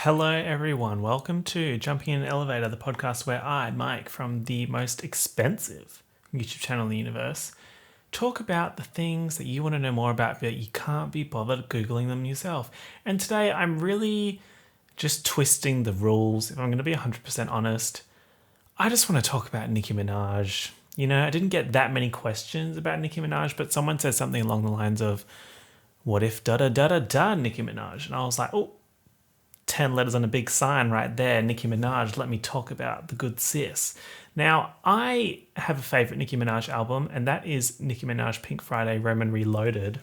Hello, everyone. Welcome to Jumping in an Elevator, the podcast where I, Mike, from the most expensive YouTube channel in the universe, talk about the things that you want to know more about, but you can't be bothered Googling them yourself. And today I'm really just twisting the rules. If I'm going to be 100% honest, I just want to talk about Nicki Minaj. You know, I didn't get that many questions about Nicki Minaj, but someone said something along the lines of, what if da-da-da-da-da Nicki Minaj? And I was like, oh, 10 letters on a big sign right there, Nicki Minaj, let me talk about the good sis. Now, I have a favourite Nicki Minaj album, and that is Nicki Minaj Pink Friday Romn Reloaded.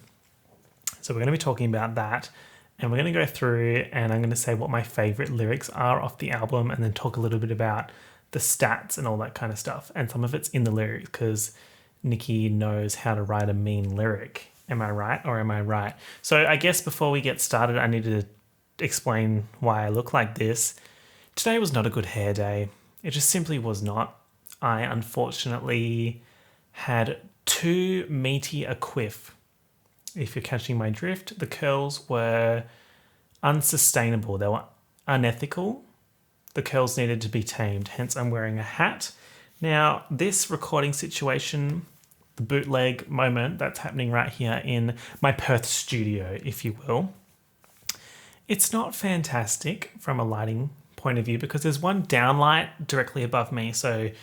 So we're going to be talking about that, and we're going to go through and I'm going to say what my favourite lyrics are off the album and then talk a little bit about the stats and all that kind of stuff. And some of it's in the lyrics because Nicki knows how to write a mean lyric. Am I right or am I right? So I guess before we get started, I need to explain why I look like this. Today was not a good hair day. It just simply was not. I unfortunately had too meaty a quiff. If you're catching my drift, the curls were unsustainable. They were unethical. The curls needed to be tamed. Hence, I'm wearing a hat. Now, this recording situation, the bootleg moment that's happening right here in my Perth studio, if you will, it's not fantastic from a lighting point of view because there's one downlight directly above me, so it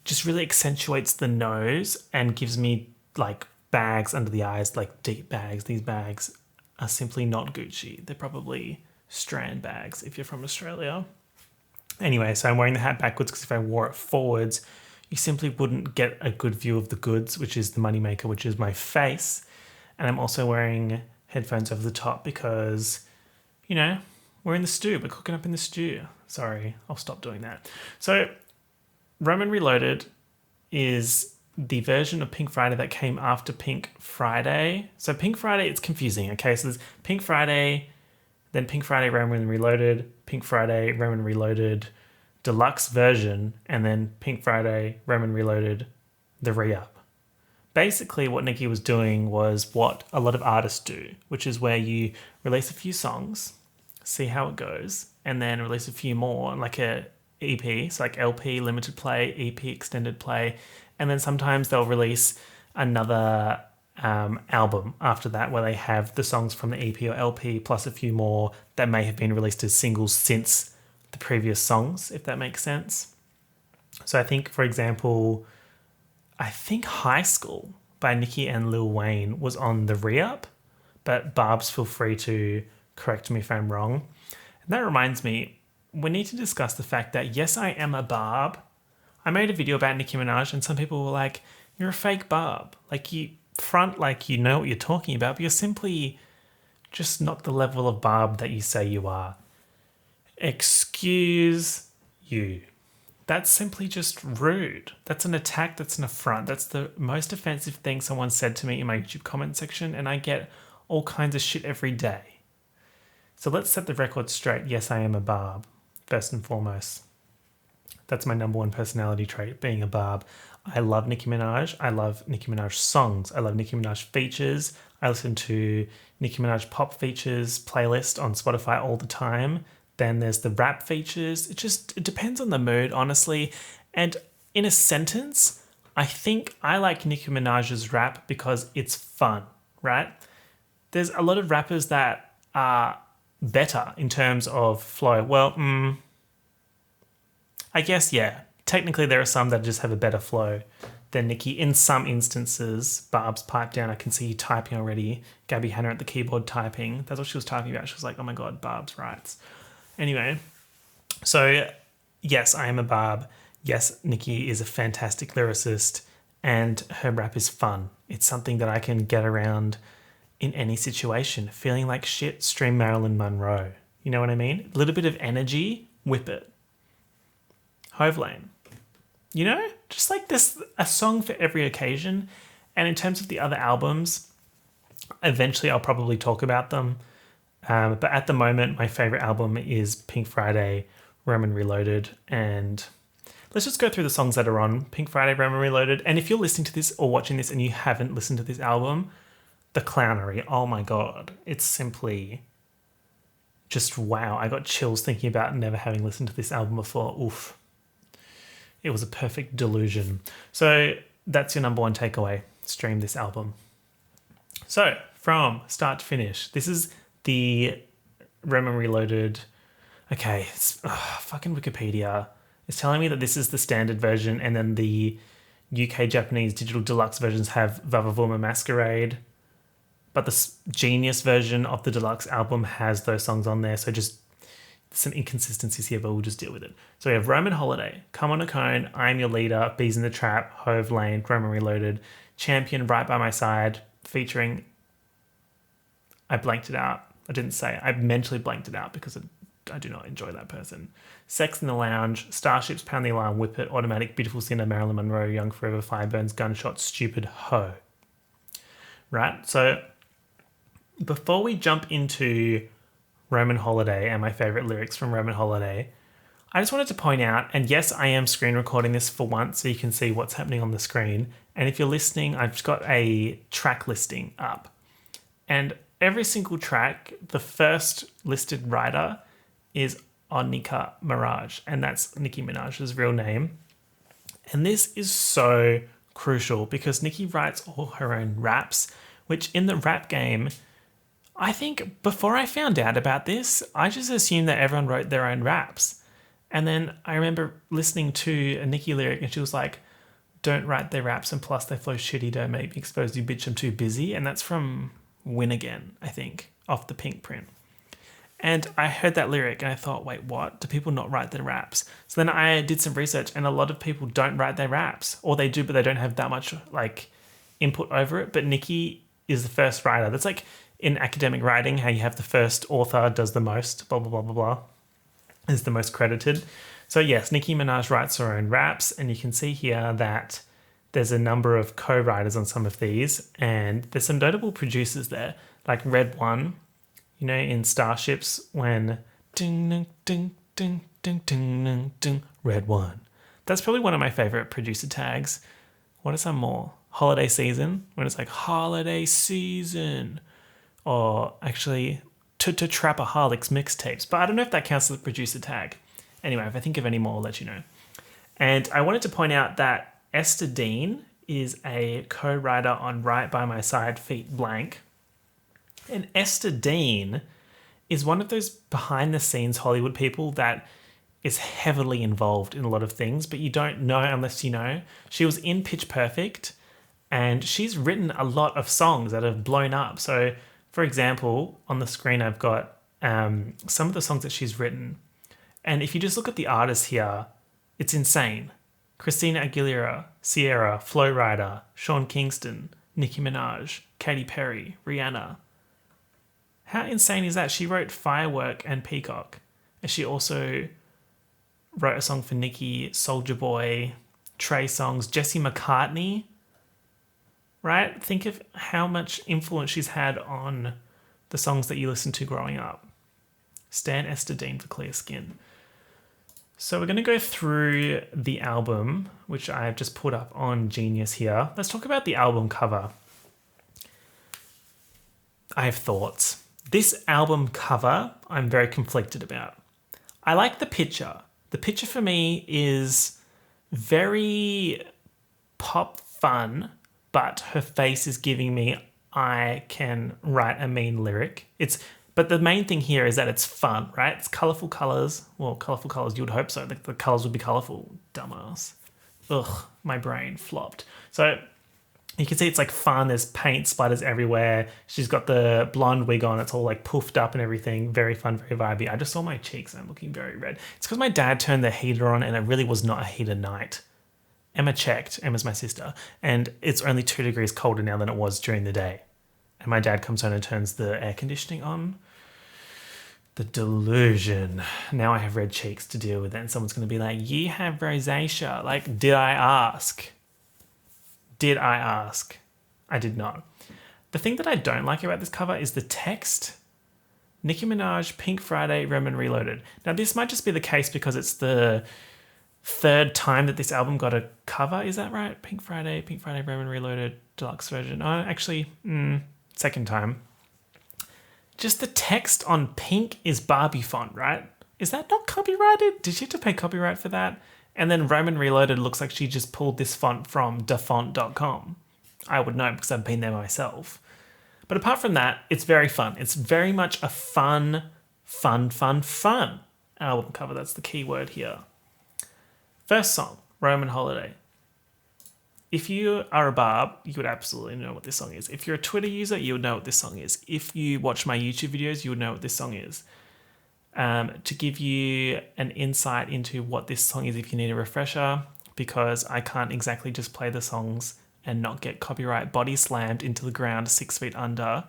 just really accentuates the nose and gives me like bags under the eyes, like deep bags. These bags are simply not Gucci. They're probably Strand bags if you're from Australia. Anyway, so I'm wearing the hat backwards because if I wore it forwards, you simply wouldn't get a good view of the goods, which is the moneymaker, which is my face. And I'm also wearing headphones over the top because, you know, we're in the stew. We're cooking up in the stew. Sorry, I'll stop doing that. So Romn Reloaded is the version of Pink Friday that came after Pink Friday. So Pink Friday, it's confusing, okay? So there's Pink Friday, then Pink Friday Romn Reloaded, Pink Friday Romn Reloaded Deluxe version, and then Pink Friday Romn Reloaded the re-up. Basically, what Nicki was doing was what a lot of artists do, which is where you release a few songs, see how it goes, and then release a few more, like a EP, so like LP, limited play, EP, extended play, and then sometimes they'll release another album after that where they have the songs from the EP or LP plus a few more that may have been released as singles since the previous songs, if that makes sense. So I think, for example, High School by Nicki and Lil Wayne was on the re-up, but Barb's, feel free to correct me if I'm wrong. And that reminds me, we need to discuss the fact that, yes, I am a Barb. I made a video about Nicki Minaj and some people were like, you're a fake Barb. Like, you front like you know what you're talking about, but you're simply just not the level of Barb that you say you are. Excuse you. That's simply just rude. That's an attack. That's an affront. That's the most offensive thing someone said to me in my YouTube comment section, and I get all kinds of shit every day. So let's set the record straight. Yes, I am a Barb, first and foremost. That's my number one personality trait, being a Barb. I love Nicki Minaj. I love Nicki Minaj songs. I love Nicki Minaj features. I listen to Nicki Minaj pop features playlist on Spotify all the time. Then there's the rap features. It depends on the mood, honestly. And in a sentence, I think I like Nicki Minaj's rap because it's fun, right? There's a lot of rappers that are better in terms of flow. Well, I guess, yeah. Technically, there are some that just have a better flow than Nicki. In some instances, Barb's piped down. I can see you typing already. Gabby Hanna at the keyboard typing. That's what she was typing about. She was like, oh my God, Barb's writes. Anyway, so yes, I am a Barb. Yes, Nicki is a fantastic lyricist and her rap is fun. It's something that I can get around in any situation. Feeling like shit, stream Marilyn Monroe. You know what I mean? A little bit of energy, whip it. Hove Lane. You know, just like this, a song for every occasion. And in terms of the other albums, eventually I'll probably talk about them. But at the moment, my favorite album is Pink Friday, Romn Reloaded. And let's just go through the songs that are on Pink Friday, Romn Reloaded. And if you're listening to this or watching this and you haven't listened to this album, the clownery, oh my God, it's simply just wow. I got chills thinking about never having listened to this album before. Oof. It was a perfect delusion. So that's your number one takeaway. Stream this album. So from start to finish, this is the Romn Reloaded. Okay, fucking Wikipedia is telling me that this is the standard version, and then the UK Japanese digital deluxe versions have Vavavoom and Masquerade. But the Genius version of the deluxe album has those songs on there. So just some inconsistencies here, but we'll just deal with it. So we have Roman Holiday, Come on a Cone, I'm Your Leader, Bees in the Trap, Hove Lane, Romn Reloaded, Champion, Right by My Side, featuring, I blanked it out. I didn't say, I mentally blanked it out because I do not enjoy that person. Sex in the Lounge, Starships, Pound the Alarm, Whip It, Automatic, Beautiful Sinner, Marilyn Monroe, Young Forever, Fireburns, Gunshot, Stupid Hoe. Right? So before we jump into Roman Holiday and my favorite lyrics from Roman Holiday, I just wanted to point out, and yes, I am screen recording this for once so you can see what's happening on the screen. And if you're listening, I've just got a track listing up. And every single track, the first listed writer is on Nicki Minaj, and that's Nicki Minaj's real name. And this is so crucial because Nicki writes all her own raps, which in the rap game, I think before I found out about this, I just assumed that everyone wrote their own raps. And then I remember listening to a Nicki lyric and she was like, don't write their raps and plus they flow shitty, don't make me expose you, bitch, I'm too busy. And that's from Win Again, I think, off the Pink print. And I heard that lyric and I thought, wait, what? Do people not write their raps? So then I did some research and a lot of people don't write their raps, or they do, but they don't have that much like input over it. But Nicki is the first writer. That's like in academic writing, how you have the first author does the most, blah, blah, blah, blah, blah, is the most credited. So yes, Nicki Minaj writes her own raps, and you can see here that there's a number of co-writers on some of these, and there's some notable producers there, like Red One, you know, in Starships when ding, ding, ding, ding, ding, ding, ding, Red One. That's probably one of my favorite producer tags. What are some more? Holiday Season, when it's like Holiday Season. Or actually, to Trapaholics mixtapes. But I don't know if that counts as a producer tag. Anyway, if I think of any more, I'll let you know. And I wanted to point out that Esther Dean is a co-writer on Right by My Side, Feet Blank. And Esther Dean is one of those behind-the-scenes Hollywood people that is heavily involved in a lot of things, but you don't know unless you know. She was in Pitch Perfect, and she's written a lot of songs that have blown up. So, for example, on the screen I've got some of the songs that she's written. And if you just look at the artists here, it's insane. Christina Aguilera, Sierra, Flo Rida, Sean Kingston, Nicki Minaj, Katy Perry, Rihanna. How insane is that? She wrote Firework and Peacock. And she also wrote a song for Nicki, Soulja Boy, Trey Songz, Jesse McCartney. Right? Think of how much influence she's had on the songs that you listened to growing up. Stan Esther Dean for Clear Skin. So we're going to go through the album, which I've just put up on Genius here. Let's talk about the album cover. I have thoughts. This album cover, I'm very conflicted about. I like the picture. The picture for me is very pop fun, but her face is giving me I can write a mean lyric. But the main thing here is that it's fun, right? It's colourful colours. Well, colourful colours, you would hope so. The colours would be colourful. Dumbass. Ugh, my brain flopped. So you can see it's like fun. There's paint splatters everywhere. She's got the blonde wig on. It's all like poofed up and everything. Very fun, very vibey. I just saw my cheeks and I'm looking very red. It's because my dad turned the heater on and it really was not a heater night. Emma checked. Emma's my sister. And it's only 2 degrees colder now than it was during the day. And my dad comes home and turns the air conditioning on. The delusion. Now I have red cheeks to deal with it. And someone's going to be like, you have rosacea. Like, did I ask? Did I ask? I did not. The thing that I don't like about this cover is the text. Nicki Minaj, Pink Friday, Romn Reloaded. Now, this might just be the case because it's the 3rd time that this album got a cover. Is that right? Pink Friday, Romn Reloaded, deluxe version. Oh, actually, 2nd time. just the text on pink is Barbie font, right? Is that not copyrighted? Did she have to pay copyright for that? And then Romn Reloaded looks like she just pulled this font from dafont.com. I would know because I've been there myself. But apart from that, it's very fun. It's very much a fun album cover. That's the key word here. First song, Roman Holiday. If you are a Barb, you would absolutely know what this song is. If you're a Twitter user, you would know what this song is. If you watch my YouTube videos, you would know what this song is. To give you an insight into what this song is if you need a refresher, because I can't exactly just play the songs and not get copyright body slammed into the ground 6 feet under.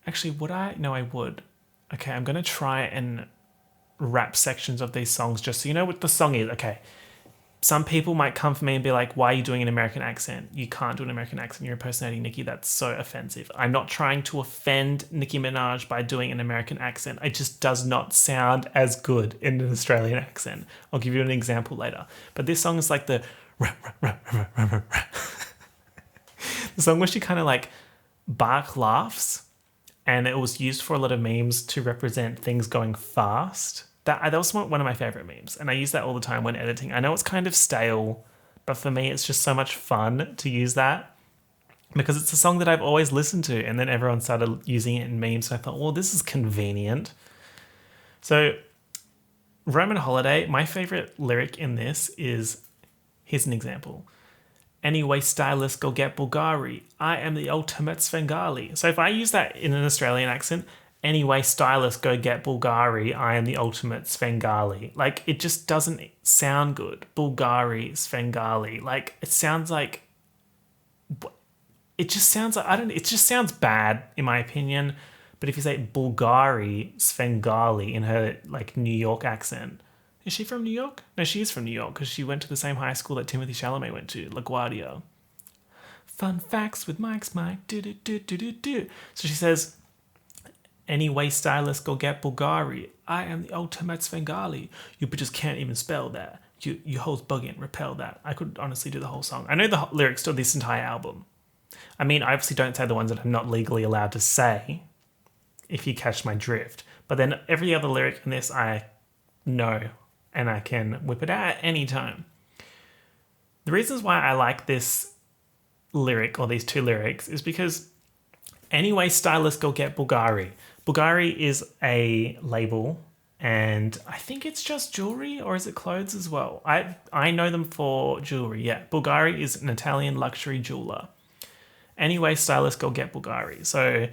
Actually, would I? No, I would. Okay, I'm going to try and rap sections of these songs just so you know what the song is. Okay. Some people might come for me and be like, why are you doing an American accent? You can't do an American accent. You're impersonating Nicki. That's so offensive. I'm not trying to offend Nicki Minaj by doing an American accent. It just does not sound as good in an Australian accent. I'll give you an example later. But this song is like the the song where she kind of like bark laughs, and it was used for a lot of memes to represent things going fast. That was one of my favorite memes, and I use that all the time when editing. I know it's kind of stale, but for me, it's just so much fun to use that because it's a song that I've always listened to, and then everyone started using it in memes, so I thought, well, this is convenient. So, Roman Holiday, my favorite lyric in this is, here's an example. Anyway, stylist, go get Bulgari. I am the ultimate Svengali. So if I use that in an Australian accent, anyway, stylist, go get Bulgari. I am the ultimate Svengali. Like, it just doesn't sound good. Bulgari, Svengali. Like, it sounds like... It just sounds like... It just sounds bad, in my opinion. But if you say Bulgari, Svengali in her, like, New York accent... Is she from New York? No, she is from New York because she went to the same high school that Timothy Chalamet went to, LaGuardia. Fun facts with Mike's Mike. Do. So she says... Anyway, stylist, go get Bulgari. I am the ultimate Svengali. You bitches can't even spell that. You hoes bugging, repel that. I could honestly do the whole song. I know the lyrics to this entire album. I mean, I obviously don't say the ones that I'm not legally allowed to say, if you catch my drift. But then every other lyric in this I know, and I can whip it out at any time. The reasons why I like this lyric, or these two lyrics, is because anyway, stylist, go get Bulgari. Bulgari is a label, and I think it's just jewelry, or is it clothes as well? I know them for jewelry, yeah. Bulgari is an Italian luxury jeweler. Anyway, stylist, go get Bulgari. So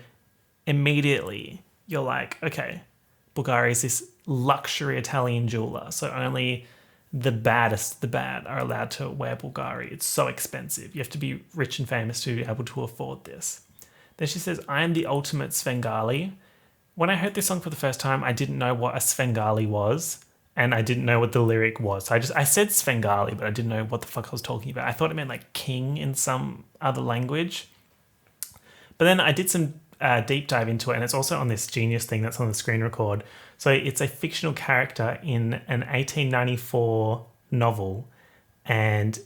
immediately you're like, okay, Bulgari is this luxury Italian jeweler, so only the baddest, the bad, are allowed to wear Bulgari. It's so expensive. You have to be rich and famous to be able to afford this. Then she says, I am the ultimate Svengali. When I heard this song for the first time, I didn't know what a Svengali was, and I didn't know what the lyric was. So I said Svengali, but I didn't know what the fuck I was talking about. I thought it meant like king in some other language. But then I did some deep dive into it, and it's also on this Genius thing that's on the screen record. So it's a fictional character in an 1894 novel, and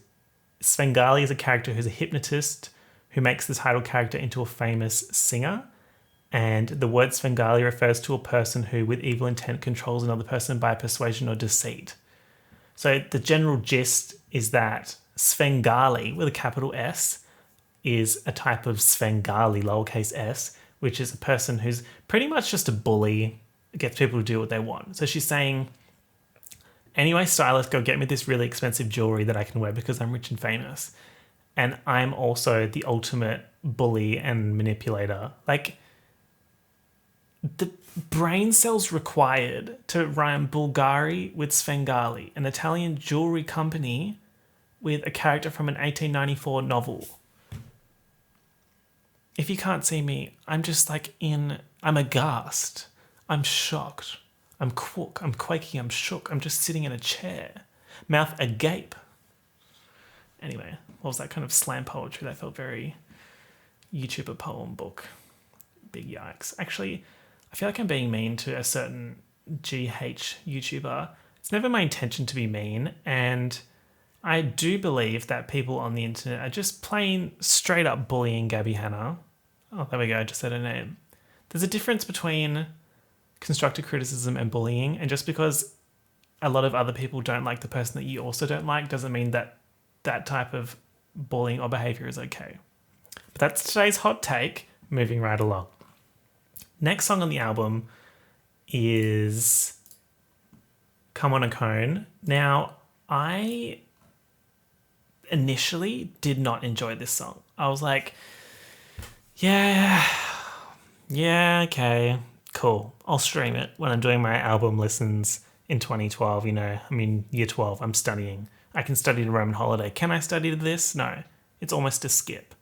Svengali is a character who's a hypnotist who makes the title character into a famous singer. And the word Svengali refers to a person who, with evil intent, controls another person by persuasion or deceit. So the general gist is that Svengali, with a capital S, is a type of Svengali, lowercase s, which is a person who's pretty much just a bully, gets people to do what they want. So she's saying, anyway, stylist, go get me this really expensive jewelry that I can wear because I'm rich and famous. And I'm also the ultimate bully and manipulator. Like, the brain cells required to rhyme Bulgari with Svengali, an Italian jewelry company with a character from an 1894 novel. If you can't see me, I'm just like I'm aghast. I'm shocked. I'm quaking, I'm shook. I'm just sitting in a chair, mouth agape. Anyway, what was that kind of slam poetry that felt very YouTuber poem book? Big yikes. Actually, I feel like I'm being mean to a certain GH YouTuber. It's never my intention to be mean, and I do believe that people on the internet are just plain straight up bullying Gabby Hanna. Oh, there we go, I just said her name. there's a difference between constructive criticism and bullying, and just because a lot of other people don't like the person that you also don't like doesn't mean that that type of bullying or behavior is okay. But that's today's hot take. Moving right along. Next song on the album is Come On a Cone. Now, I initially did not enjoy this song. I was like, yeah, okay, cool. I'll stream it when I'm doing my album listens in 2012, I'm in year 12, I'm studying. I can study to Roman Holiday. Can I study to this? No. It's almost a skip.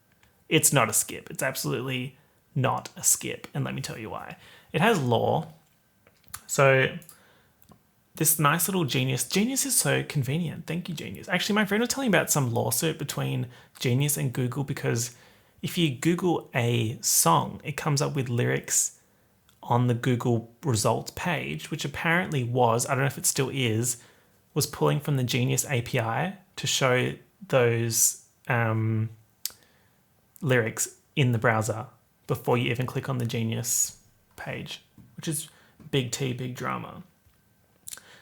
It's not a skip. It's absolutely not a skip. And let me tell you why. It has lore. So this nice little Genius. Genius is so convenient. Thank you, Genius. Actually, my friend was telling me about some lawsuit between Genius and Google, because if you Google a song, it comes up with lyrics on the Google results page, which apparently was, I don't know if it still is, was pulling from the Genius API to show those lyrics in the browser before you even click on the Genius page, which is big T, big drama.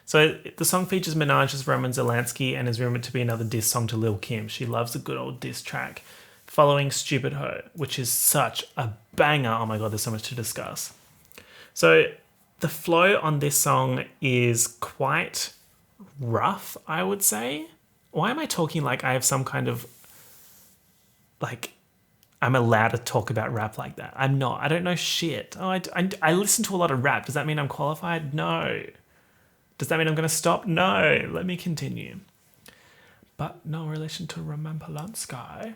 So the song features Minaj as Roman Zelensky and is rumored to be another diss song to Lil' Kim. She loves a good old diss track, following Stupid Hoe, which is such a banger. Oh my God, there's so much to discuss. So the flow on this song is quite rough, I would say. Why am I talking like I have some kind of, like, I'm allowed to talk about rap like that? I'm not. I don't know shit. Oh, I listen to a lot of rap. Does that mean I'm qualified? No. Does that mean I'm going to stop? No. Let me continue. But no relation to Roman Polanski.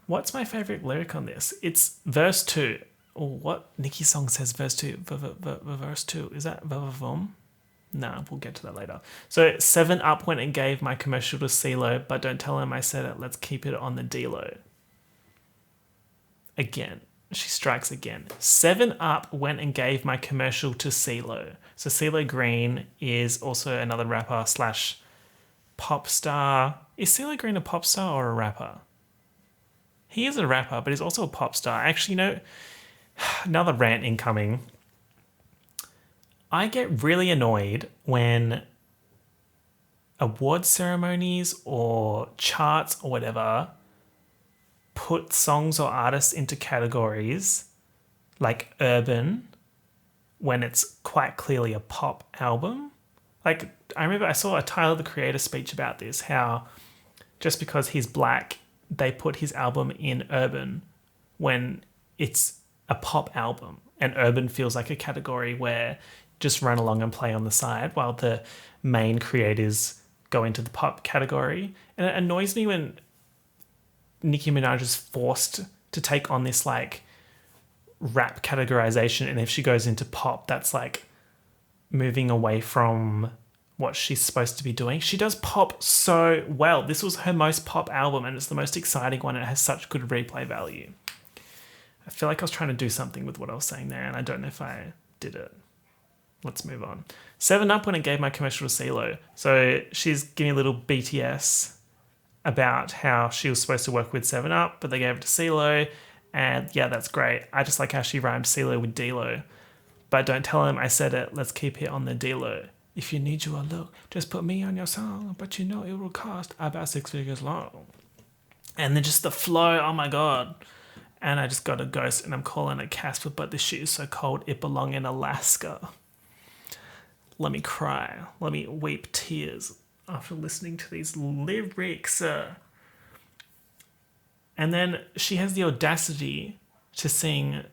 What's my favorite lyric on this? It's verse 2. Oh, what Nicki song says verse 2? Verse 2. Is that Vavavum? No, we'll get to that later. So 7up went and gave my commercial to CeeLo, but don't tell him I said it. Let's keep it on the D-Lo. Again, she strikes again. 7up went and gave my commercial to CeeLo. So CeeLo Green is also another rapper slash pop star. Is CeeLo Green a pop star or a rapper? He is a rapper, but he's also a pop star. Actually, another rant incoming. I get really annoyed when award ceremonies or charts or whatever put songs or artists into categories like urban when it's quite clearly a pop album. Like, I remember I saw a Tyler, the Creator speech about this, how just because he's black, they put his album in urban when it's a pop album, and urban feels like a category where just run along and play on the side while the main creators go into the pop category. And it annoys me when Nicki Minaj is forced to take on this like rap categorization, and if she goes into pop, that's like moving away from what she's supposed to be doing. She does pop so well. This was her most pop album, and it's the most exciting one. It has such good replay value. I feel like I was trying to do something with what I was saying there, and I don't know if I did it. Let's move on. 7up when it gave my commercial to CeeLo. So she's giving a little BTS about how she was supposed to work with 7up, but they gave it to CeeLo, and yeah, that's great. I just like how she rhymed CeeLo with D-Lo. But don't tell him I said it. Let's keep it on the D-Lo. If you need you a look, just put me on your song, but it will cost about 6 figures long. And then just the flow, oh my God. And I just got a ghost, and I'm calling it Casper, but this shit is so cold, it belong in Alaska. Let me cry. Let me weep tears after listening to these lyrics. And then she has the audacity to sing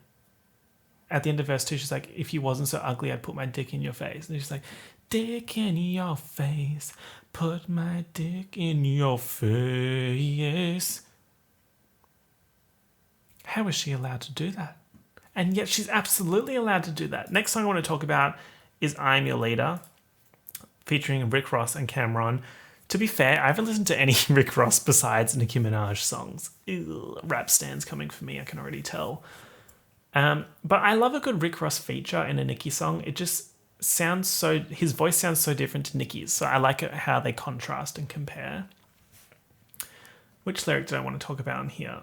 at the end of verse 2, she's like, if you wasn't so ugly, I'd put my dick in your face. And she's like, dick in your face, put my dick in your face. How is she allowed to do that? And yet she's absolutely allowed to do that. Next song I want to talk about is I'm Your Leader, featuring Rick Ross and Cameron. To be fair, I haven't listened to any Rick Ross besides Nicki Minaj songs. Ew, rap stands coming for me, I can already tell. But I love a good Rick Ross feature in a Nicki song. It just sounds so, his voice sounds so different to Nicki's. So I like it how they contrast and compare. Which lyric did I want to talk about in here?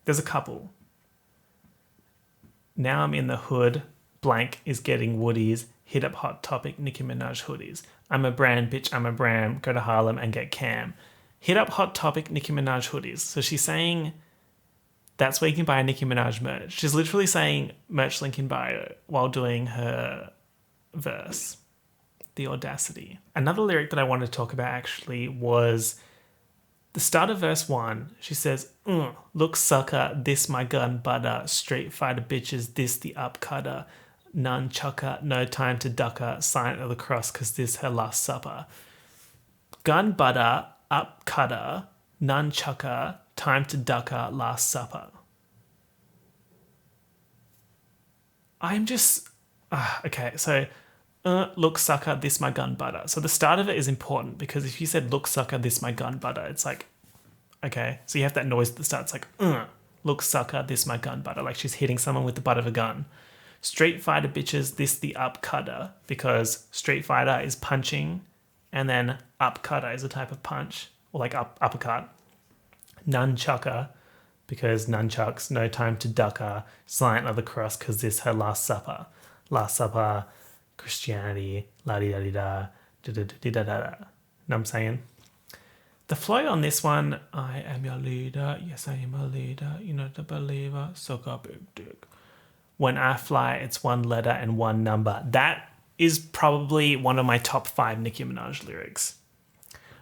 There's a couple. Now I'm in the hood. Blank is getting woodies. Hit up Hot Topic, Nicki Minaj hoodies. I'm a brand, bitch, I'm a brand. Go to Harlem and get cam. Hit up Hot Topic, Nicki Minaj hoodies. So she's saying that's where you can buy a Nicki Minaj merch. She's literally saying merch link in bio while doing her verse. The audacity. Another lyric that I wanted to talk about actually was the start of verse 1. She says, look sucker, this my gun butter. Street fighter bitches, this the upcutter. None chucker, no time to ducker. Sign of the cross, cause this her last supper. Gun butter, upcutter, none chucker, time to ducker, last supper. I'm just... okay, so... look sucker, this my gun butter. So the start of it is important because if you said look sucker, this my gun butter, it's like, okay. So you have that noise at the start. It's like, look sucker, this my gun butter. Like she's hitting someone with the butt of a gun. Street fighter bitches, this the upcutter because Street Fighter is punching and then upcutter is a type of punch or like uppercut. Nunchucker because nunchucks, no time to ducker. Slant of the cross because this her last supper. Last supper, Christianity, la-di-da-di-da, da-da-da-da-da-da. Know what I'm saying? The flow on this one, I am your leader, yes I am a leader, you're not a believer, suck up big dick. When I fly, it's one letter and one number. That is probably one of my top 5 Nicki Minaj lyrics.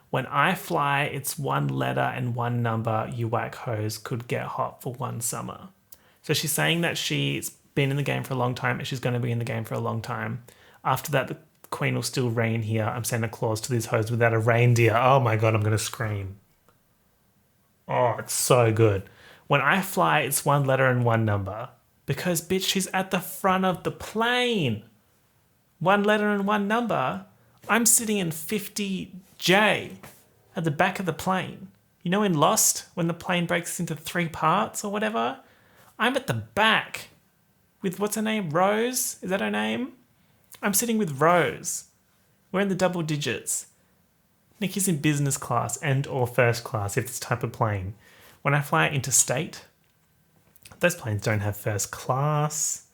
When I fly, it's one letter and one number, you whack hoes could get hot for one summer. So she's saying that she's been in the game for a long time and she's going to be in the game for a long time. After that, the queen will still reign here. I'm Santa Claus to these hoes without a reindeer. Oh my God, I'm going to scream. Oh, it's so good. When I fly, it's one letter and one number. Because, bitch, she's at the front of the plane. One letter and one number. I'm sitting in 50J at the back of the plane. You know in Lost, when the plane breaks into 3 parts or whatever? I'm at the back with, what's her name, Rose? Is that her name? I'm sitting with Rose. We're in the double digits. Nicki's in business class and or first class if it's type of plane. When I fly interstate, those planes don't have first class.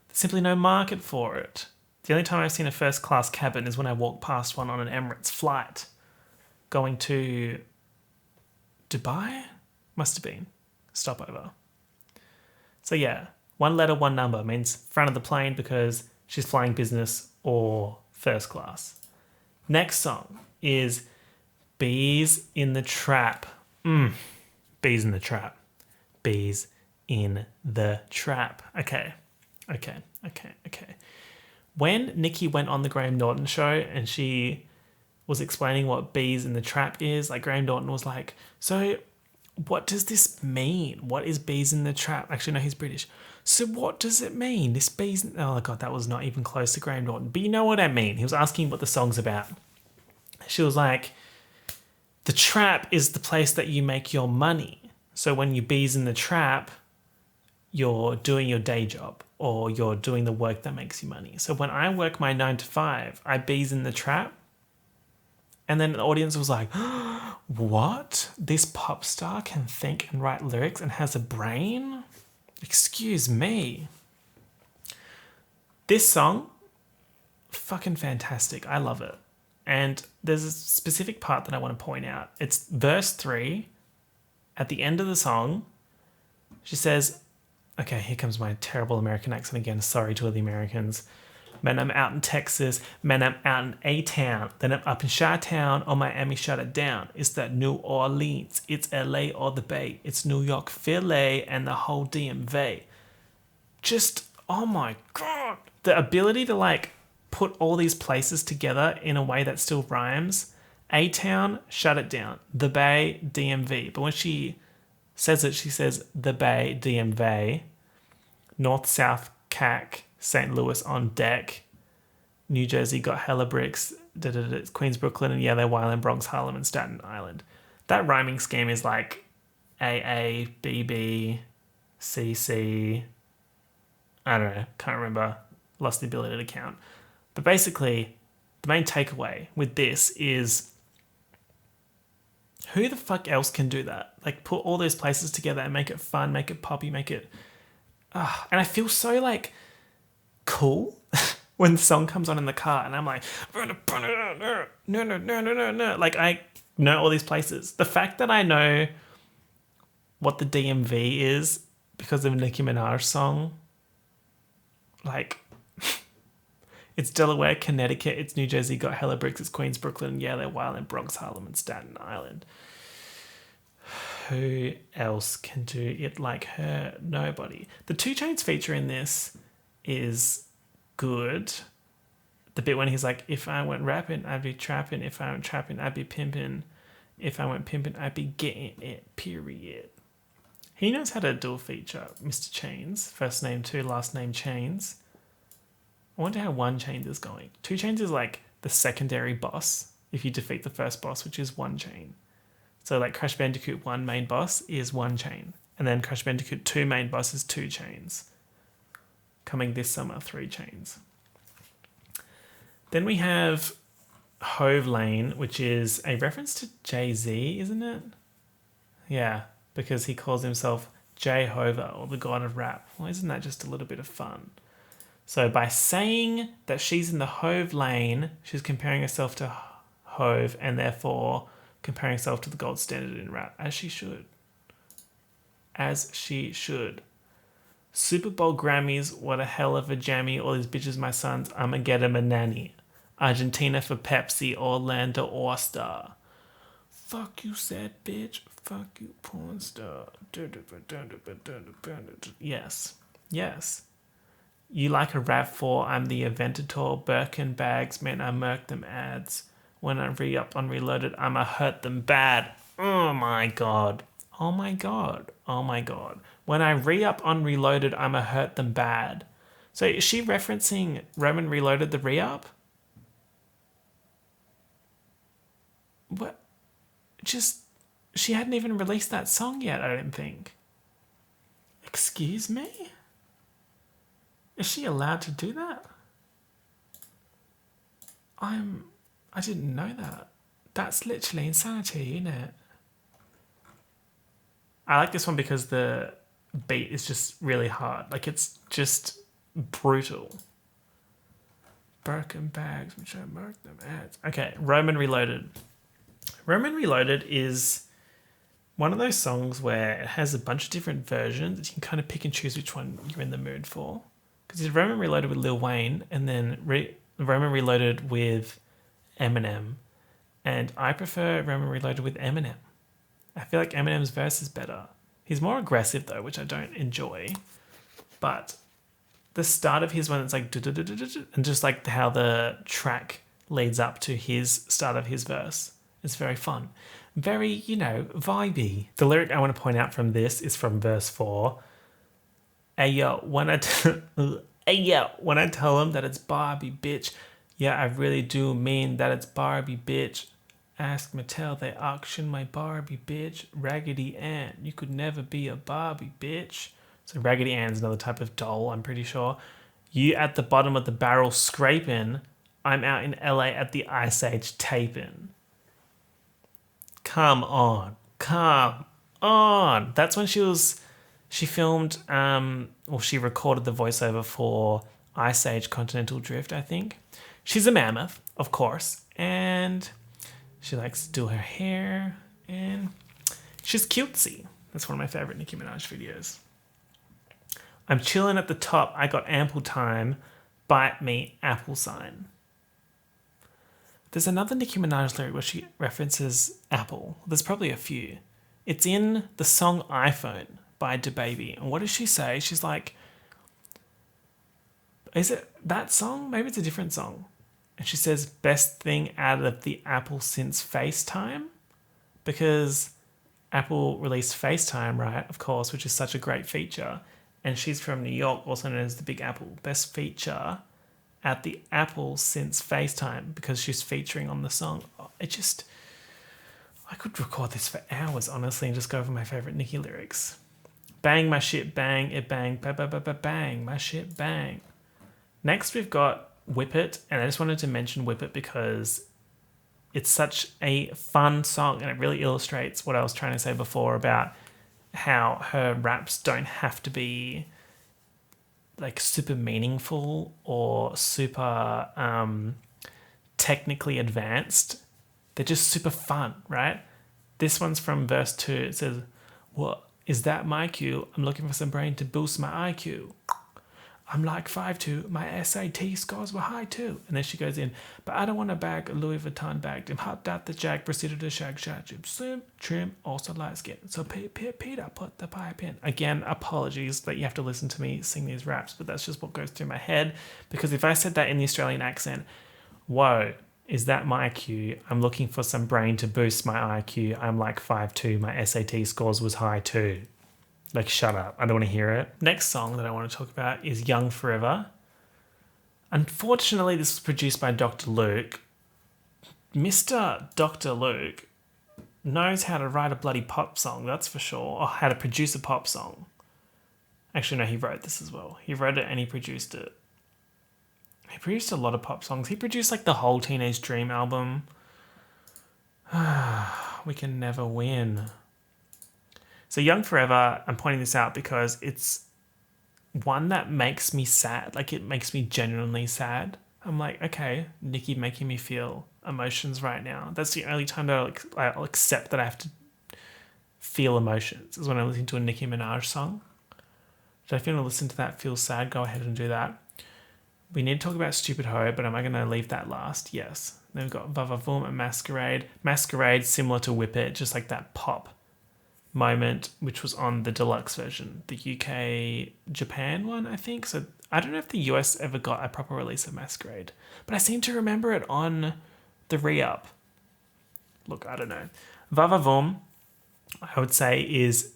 There's simply no market for it. The only time I've seen a first class cabin is when I walk past one on an Emirates flight going to Dubai? Must have been. Stopover. So yeah, one letter, one number means front of the plane because she's flying business or first class. Next song is Bees in the Trap. Bees in the Trap. Bees in the Trap. Okay. When Nicki went on the Graham Norton show and she was explaining what Bees in the Trap is, like Graham Norton was like, so what does this mean? What is Bees in the Trap? Actually, no, he's British. So what does it mean? This Bees... Oh, God, that was not even close to Graham Norton. But you know what I mean. He was asking what the song's about. She was like, the trap is the place that you make your money. So when you Bees in the Trap, you're doing your day job or you're doing the work that makes you money. So when I work my 9 to 5, I Bees in the Trap. And then the audience was like, what? This pop star can think and write lyrics and has a brain? Excuse me. This song, fucking fantastic. I love it. And there's a specific part that I want to point out. It's verse 3. At the end of the song, she says, okay, here comes my terrible American accent again. Sorry to all the Americans. Man, I'm out in Texas. Man, I'm out in A-Town. Then I'm up in Chi-Town or Miami, shut it down. It's that New Orleans. It's LA or the Bay. It's New York, Philly, and the whole DMV. Just, oh my God. The ability to like put all these places together in a way that still rhymes. A-Town, shut it down. The Bay, DMV. But when she says it, she says the Bay, DMV. North, South, CAC. St. Louis on deck, New Jersey got hella bricks, Queens, Brooklyn, and yeah, they're wild in Bronx, Harlem, and Staten Island. That rhyming scheme is like AA, BB, CC, I don't know, can't remember, lost the ability to count. But basically, the main takeaway with this is who the fuck else can do that? Like put all those places together and make it fun, make it poppy, make it And I feel so like cool when the song comes on in the car and I'm like, no. Like I know all these places. The fact that I know what the DMV is because of a Nicki Minaj song, like it's Delaware, Connecticut, it's New Jersey, got hella bricks, it's Queens, Brooklyn, Yale, Wyland, Bronx, Harlem, and Staten Island. Who else can do it like her? Nobody. The 2 Chainz feature in this is good. The bit when he's like, if I went rapping, I'd be trapping. If I went trapping, I'd be pimping. If I went pimping, I'd be getting it, period. He knows how to do a feature, Mr. Chainz. First name 2, last name Chainz. I wonder how 1 Chainz is going. 2 Chainz is like the secondary boss if you defeat the first boss, which is 1 Chain. So like Crash Bandicoot 1 main boss is 1 Chain. And then Crash Bandicoot 2 main boss is 2 Chainz. Coming this summer, 3 Chainz. Then we have Hove Lane, which is a reference to Jay-Z, isn't it? Yeah, because he calls himself Jehovah, or the god of rap. Well, isn't that just a little bit of fun? So by saying that she's in the Hove Lane, she's comparing herself to Hove and therefore comparing herself to the gold standard in rap, as she should. As she should. Super Bowl Grammys, what a hell of a jammy. All these bitches, my sons, I'ma get 'em a nanny. Argentina for Pepsi, Orlando All-Star. Fuck you, sad bitch. Fuck you, porn star. Yes. Yes. You like a RAV4, I'm the Aventador. Birkin bags, man, I murk them ads. When I re-up on Reloaded, I'ma hurt them bad. Oh my god. Oh my god. Oh my god. When I re-up on Reloaded, I'ma hurt them bad. So is she referencing Romn Reloaded, the re-up? What? She hadn't even released that song yet, I don't think. Excuse me? Is she allowed to do that? I didn't know that. That's literally insanity, isn't it? I like this one because the beat is just really hard. Like it's just brutal. Birkin bags, which I marked them ads. Okay, Romn Reloaded. Romn Reloaded is one of those songs where it has a bunch of different versions. You can kind of pick and choose which one you're in the mood for. Because it's Romn Reloaded with Lil Wayne and then Romn Reloaded with Eminem. And I prefer Romn Reloaded with Eminem. I feel like Eminem's verse is better. He's more aggressive though, which I don't enjoy. But the start of his one, it's like and just like how the track leads up to his start of his verse. It's very fun. Very, vibey. The lyric I want to point out from this is from verse 4. Hey yo, when I tell him that it's Barbie, bitch, yeah, I really do mean that it's Barbie, bitch. Ask Mattel, they auction my Barbie, bitch. Raggedy Ann, you could never be a Barbie, bitch. So Raggedy Ann's another type of doll, I'm pretty sure. You at the bottom of the barrel scraping. I'm out in LA at the Ice Age taping. Come on. That's when she filmed, she recorded the voiceover for Ice Age Continental Drift, I think. She's a mammoth, of course, and she likes to do her hair, and she's cutesy. That's one of my favorite Nicki Minaj videos. I'm chilling at the top, I got ample time, bite me, apple sign. There's another Nicki Minaj lyric where she references Apple. There's probably a few. It's in the song iPhone by DaBaby. And what does she say? She's like, is it that song? Maybe it's a different song. And she says, best thing out of the Apple since FaceTime? Because Apple released FaceTime, right? Of course, which is such a great feature. And she's from New York, also known as the Big Apple. Best feature at the Apple since FaceTime, because she's featuring on the song. I could record this for hours, honestly, and just go over my favorite Nicki lyrics. Bang my shit, bang it, bang, bang my shit, bang. Next, we've got Whip It, and I just wanted to mention Whip It because it's such a fun song, and it really illustrates what I was trying to say before about how her raps don't have to be like super meaningful or super technically advanced. They're just super fun, right? This one's from verse 2. It says, "What is that my cue? I'm looking for some brain to boost my IQ. I'm like 5'2", my SAT scores were high too." And then she goes in, "But I don't want a bag, a Louis Vuitton bag. Them hot that the jack, proceeded to shag, slim, trim, also light skin. So Peter, put the pipe in." Again, apologies that you have to listen to me sing these raps, but that's just what goes through my head. Because if I said that in the Australian accent, "Whoa, is that my cue? I'm looking for some brain to boost my IQ. I'm like 5'2", my SAT scores was high too." Like, shut up. I don't want to hear it. Next song that I want to talk about is Young Forever. Unfortunately, this was produced by Dr. Luke. Mr. Dr. Luke knows how to write a bloody pop song, that's for sure, or how to produce a pop song. Actually, no, he wrote this as well. He wrote it and he produced it. He produced a lot of pop songs. He produced like the whole Teenage Dream album. We can never win. So Young Forever, I'm pointing this out because it's one that makes me sad. Like, it makes me genuinely sad. I'm like, okay, Nicki making me feel emotions right now. That's the only time that I'll accept that I have to feel emotions, is when I listen to a Nicki Minaj song. So if you want to listen to that, feel sad, go ahead and do that. We need to talk about Stupid Hoe, but am I going to leave that last? Yes. Then we've got Vavavoom and Masquerade. Masquerade, similar to Whip It, just like that pop moment, which was on the deluxe version, the UK Japan one, I think. So I don't know if the US ever got a proper release of Masquerade, but I seem to remember it on the re-up. Look, I don't know. Vavavoom, I would say, is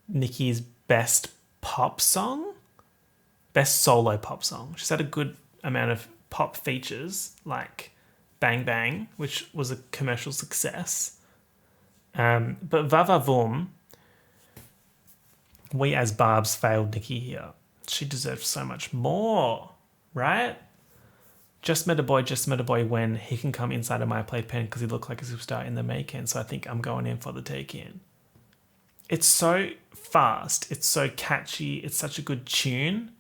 Nicki's best pop song, best solo pop song. She's had a good amount of pop features like Bang Bang, which was a commercial success. But Vavavoom, we as Barbs failed Nicki here. She deserves so much more, right? Just met a boy when he can come inside of my playpen because he looked like a superstar in the making. So I think I'm going in for the take-in. It's so fast. It's so catchy. It's such a good tune.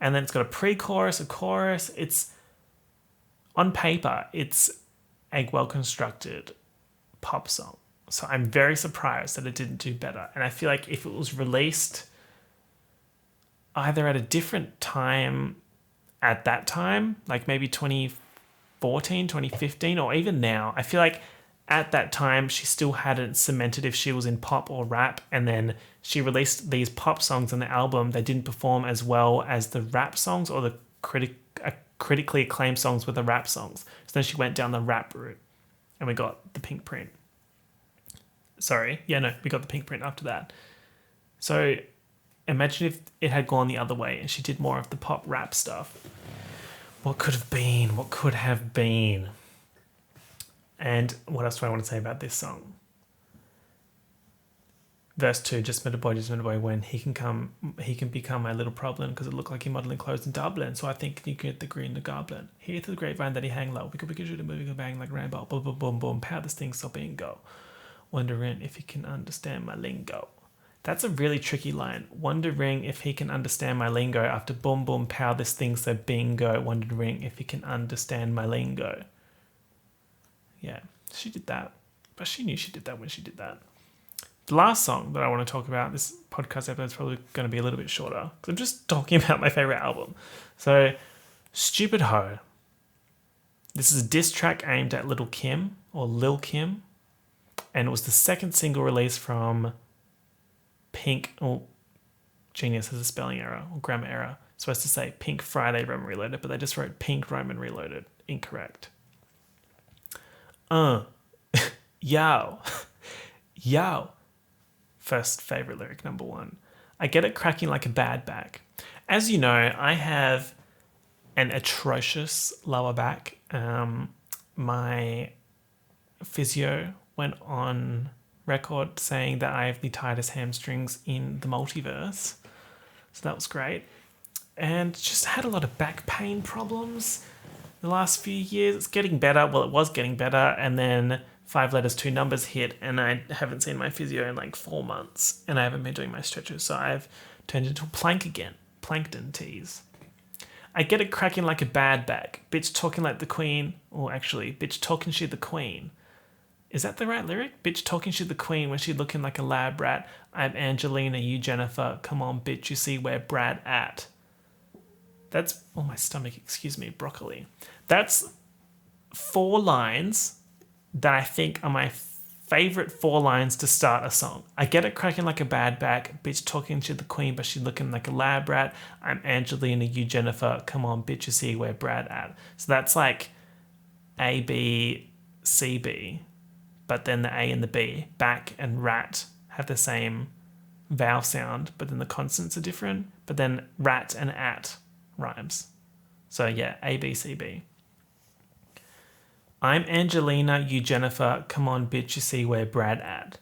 And then it's got a pre-chorus, a chorus. It's, on paper, it's a well-constructed pop song. So I'm very surprised that it didn't do better. And I feel like if it was released either at a different time at that time, like maybe 2014, 2015, or even now, I feel like at that time she still hadn't cemented if she was in pop or rap. And then she released these pop songs on the album. They didn't perform as well as the rap songs or the critically acclaimed songs with the rap songs. So then she went down the rap route and we got the Pink Print. We got the Pink Print after that. So imagine if it had gone the other way and she did more of the pop rap stuff. What could have been? What could have been? And what else do I want to say about this song? Verse 2, just met a boy when he can become my little problem because it looked like he modelling clothes in Dublin. So I think you get the green, the goblin. Here through the grapevine that he hang low. We could shoot a movie, go bang like Rambo. Boom, boom, boom, boom. Pow this thing so bingo. Wondering if he can understand my lingo. That's a really tricky line. Wondering if he can understand my lingo after boom, boom, pow this thing so bingo. Wondering if he can understand my lingo. Yeah, she did that. But she knew she did that when she did that. The last song that I want to talk about, this podcast episode is probably going to be a little bit shorter because I'm just talking about my favorite album. So, Stupid Hoe. This is a diss track aimed at Lil' Kim, and it was the second single released from Pink. Oh, genius, has a spelling error or grammar error. It's supposed to say Pink Friday Romn Reloaded, but they just wrote Pink Romn Reloaded. Incorrect. Yo. First favorite lyric, number 1. I get it cracking like a bad back. As you know, I have an atrocious lower back. My physio went on record saying that I have the tightest hamstrings in the multiverse. So that was great. And just had a lot of back pain problems the last few years. It's getting better. Well, it was getting better. And then 5 letters, 2 numbers hit, and I haven't seen my physio in like 4 months, and I haven't been doing my stretches, so I've turned into a plank again. Plankton tease. I get it cracking like a bad bag. Bitch talking like the queen. Or actually, bitch talking she the queen. Is that the right lyric? Bitch talking she the queen when she looking like a lab rat. I'm Angelina, you Jennifer. Come on, bitch, you see where Brad at. That's, oh, my stomach, excuse me, broccoli. That's 4 lines that I think are my favorite 4 lines to start a song. I get it cracking like a bad back. Bitch talking to the queen, but she looking like a lab rat. I'm Angelina, you Jennifer. Come on, bitch, you see where Brad at. So that's like A, B, C, B. But then the A and the B, back and rat, have the same vowel sound, but then the consonants are different. But then rat and at rhymes. So yeah, A, B, C, B. I'm Angelina, you Jennifer. Come on, bitch, you see where Brad at.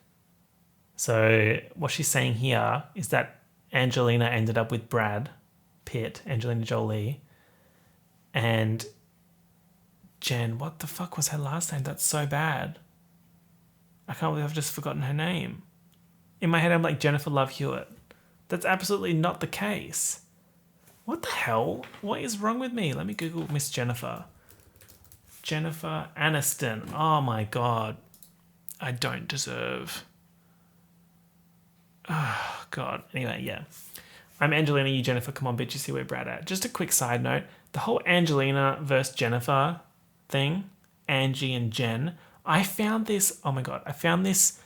So what she's saying here is that Angelina ended up with Brad Pitt, Angelina Jolie. And Jen, what the fuck was her last name? That's so bad. I can't believe I've just forgotten her name. In my head, I'm like Jennifer Love Hewitt. That's absolutely not the case. What the hell? What is wrong with me? Let me Google Miss Jennifer. Jennifer Aniston. Oh my God. I don't deserve. Oh God. Anyway, yeah. I'm Angelina, you Jennifer. Come on, bitch, you see where Brad at. Just a quick side note. The whole Angelina versus Jennifer thing, Angie and Jen, I found this, oh my God, I found this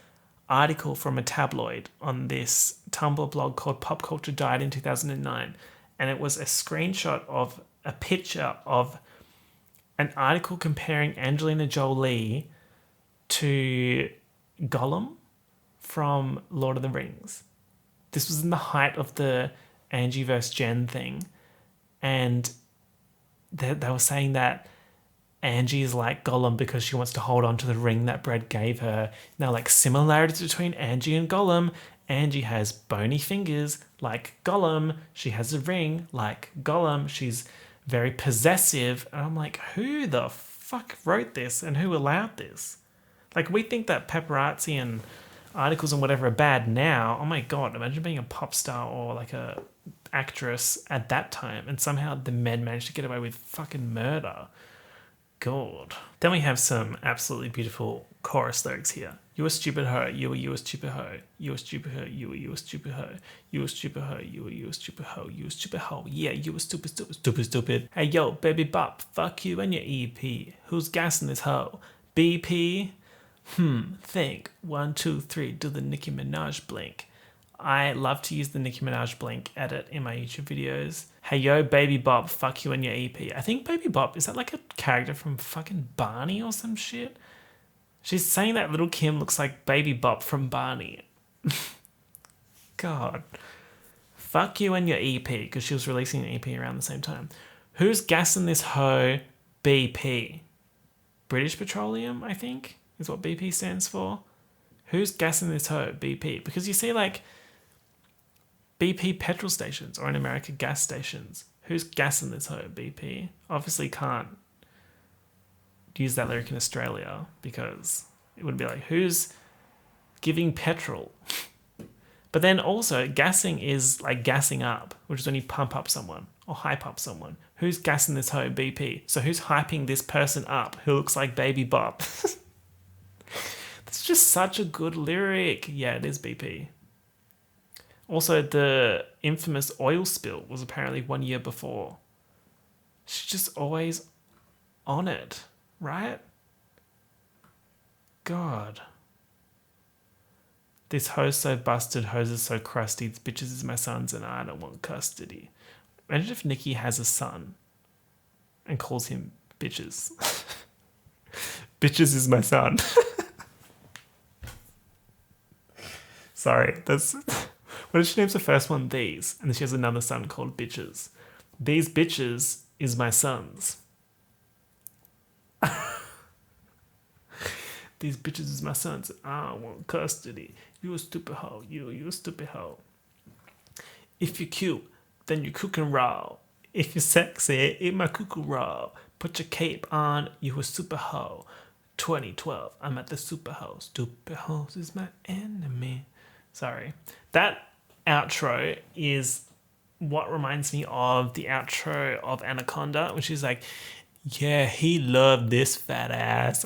article from a tabloid on this Tumblr blog called Pop Culture Died in 2009. And it was a screenshot of a picture of an article comparing Angelina Jolie to Gollum from Lord of the Rings. This was in the height of the Angie versus Jen thing. And they were saying that Angie is like Gollum because she wants to hold on to the ring that Brad gave her. Now, like, similarities between Angie and Gollum. Angie has bony fingers like Gollum. She has a ring like Gollum. She's very possessive. And I'm like, who the fuck wrote this and who allowed this? Like, we think that paparazzi and articles and whatever are bad now. Oh my God, imagine being a pop star or like a actress at that time and somehow the men managed to get away with fucking murder. God. Then we have some absolutely beautiful chorus lyrics here. You a stupid hoe, you a stupid hoe, you a stupid hoe, you a stupid hoe, you a stupid hoe, you a stupid hoe, you a stupid hoe, yeah, you a stupid. Hey yo, baby bop, fuck you and your EP. Who's gassing this hoe? BP? Think. 1, 2, 3, do the Nicki Minaj blink. I love to use the Nicki Minaj blink edit in my YouTube videos. Hey yo, Baby Bop, fuck you and your EP. I think Baby Bop, is that like a character from fucking Barney or some shit? She's saying that Little Kim looks like Baby Bop from Barney. God. Fuck you and your EP, because she was releasing an EP around the same time. Who's gassing this hoe? BP. British Petroleum, I think, is what BP stands for. Who's gassing this hoe? BP. Because you see, like, BP petrol stations, or in America, gas stations. Who's gassing this hoe? BP. Obviously can't use that lyric in Australia because it would be like, who's giving petrol? But then also, gassing is like gassing up, which is when you pump up someone or hype up someone. Who's gassing this hoe? BP. So who's hyping this person up who looks like Baby Bop? That's just such a good lyric. Yeah, it is BP. Also, the infamous oil spill was apparently 1 year before. She's just always on it, right? God. This hoe's so busted, hoes is so crusty, this bitches is my sons and I don't want custody. Imagine if Nicki has a son and calls him bitches. Bitches is my son. Sorry, that's... What if she names the first one These, and then she has another son called Bitches? These bitches is my sons. These bitches is my sons. I want custody. You a stupid hoe. You a stupid hoe. If you're cute, then you cook and roll. If you're sexy, eat my cuckoo roll. Put your cape on. You a super hoe. 2012, I'm at the super hoe. Stupid hoes is my enemy. Sorry. That outro is what reminds me of the outro of Anaconda, which is like, yeah, he loved this fat ass.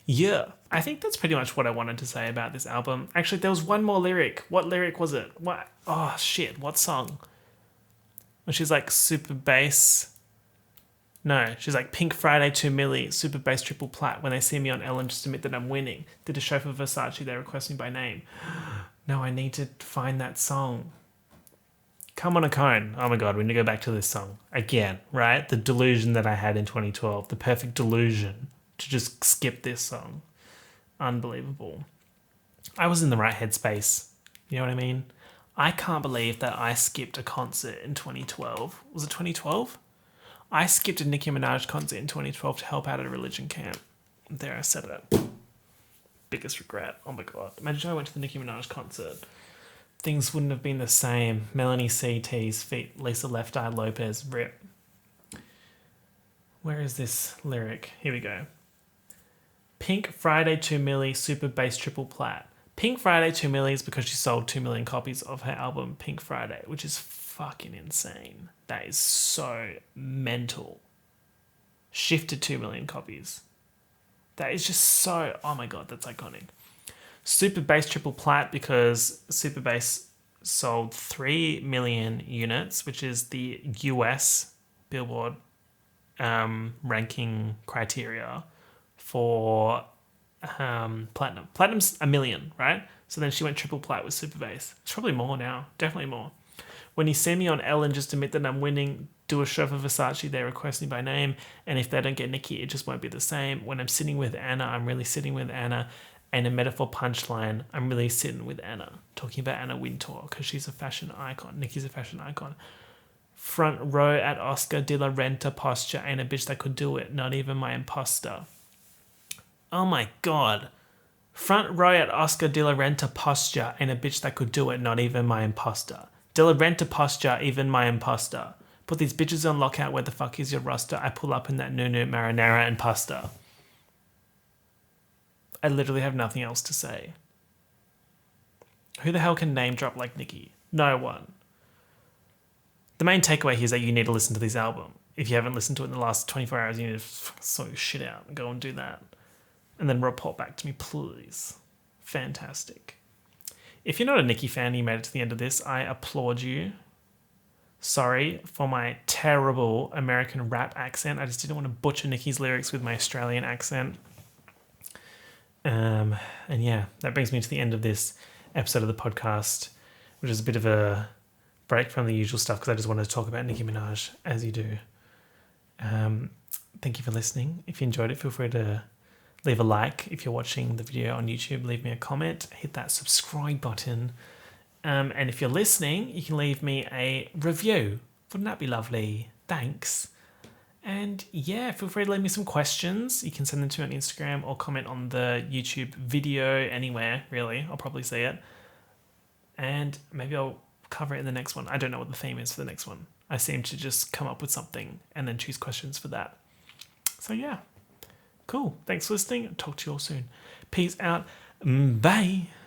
Yeah. I think that's pretty much what I wanted to say about this album. Actually, there was one more lyric. What lyric was it? What? Oh, shit. What song? When she's like super bass. No, she's like Pink Friday 2 milli, super bass triple plat. When they see me on Ellen, just admit that I'm winning. Did a show for Versace, they request me by name. No, I need to find that song. Come on a Cone. Oh my god, we need to go back to this song. Again, right? The delusion that I had in 2012. The perfect delusion to just skip this song. Unbelievable. I was in the right headspace. You know what I mean? I can't believe that I skipped a concert in 2012. Was it 2012? I skipped a Nicki Minaj concert in 2012 to help out at a religion camp. There, I said it. Biggest regret. Oh my god. Imagine I went to the Nicki Minaj concert. Things wouldn't have been the same. Melanie C. T's feet. Lisa Left Eye Lopez. Rip. Where is this lyric? Here we go. Pink Friday 2 milli, super bass triple plat. Pink Friday 2 milli is because she sold 2 million copies of her album Pink Friday, which is fucking insane. That is so mental. Shifted 2 million copies. That is just so... Oh my god, that's iconic. Super bass triple plat because super bass sold 3 million units, which is the US Billboard ranking criteria for platinum. Platinum's 1 million, right? So then she went triple plat with super bass. It's probably more now. Definitely more. When you see me on Ellen, just admit that I'm winning. Do a show for Versace, they request me by name. And if they don't get Nicki, it just won't be the same. When I'm sitting with Anna, I'm really sitting with Anna. And a metaphor punchline, I'm really sitting with Anna. Talking about Anna Wintour, because she's a fashion icon. Nicki's a fashion icon. Front row at Oscar de la Renta posture. Ain't a bitch that could do it. Not even my imposter. Oh my god. Front row at Oscar de la Renta posture. Ain't a bitch that could do it. Not even my imposter. De la Renta posture, even my imposter. Put these bitches on lockout. Where the fuck is your roster? I pull up in that nunu marinara and pasta. I literally have nothing else to say. Who the hell can name drop like Nicki? No one. The main takeaway here is that you need to listen to this album. If you haven't listened to it in the last 24 hours, you need to sort your shit out and go and do that. And then report back to me, please. Fantastic. If you're not a Nicki fan and you made it to the end of this, I applaud you. Sorry for my terrible American rap accent. I just didn't want to butcher Nicki's lyrics with my Australian accent. And yeah, that brings me to the end of this episode of the podcast, which is a bit of a break from the usual stuff because I just wanted to talk about Nicki Minaj, as you do. Thank you for listening. If you enjoyed it, feel free to leave a like. If you're watching the video on YouTube, leave me a comment, hit that subscribe button. And if you're listening, you can leave me a review. Wouldn't that be lovely? Thanks. And yeah, feel free to leave me some questions. You can send them to me on Instagram or comment on the YouTube video, anywhere, really. I'll probably see it. And maybe I'll cover it in the next one. I don't know what the theme is for the next one. I seem to just come up with something and then choose questions for that. So yeah, cool. Thanks for listening. Talk to you all soon. Peace out. Bye.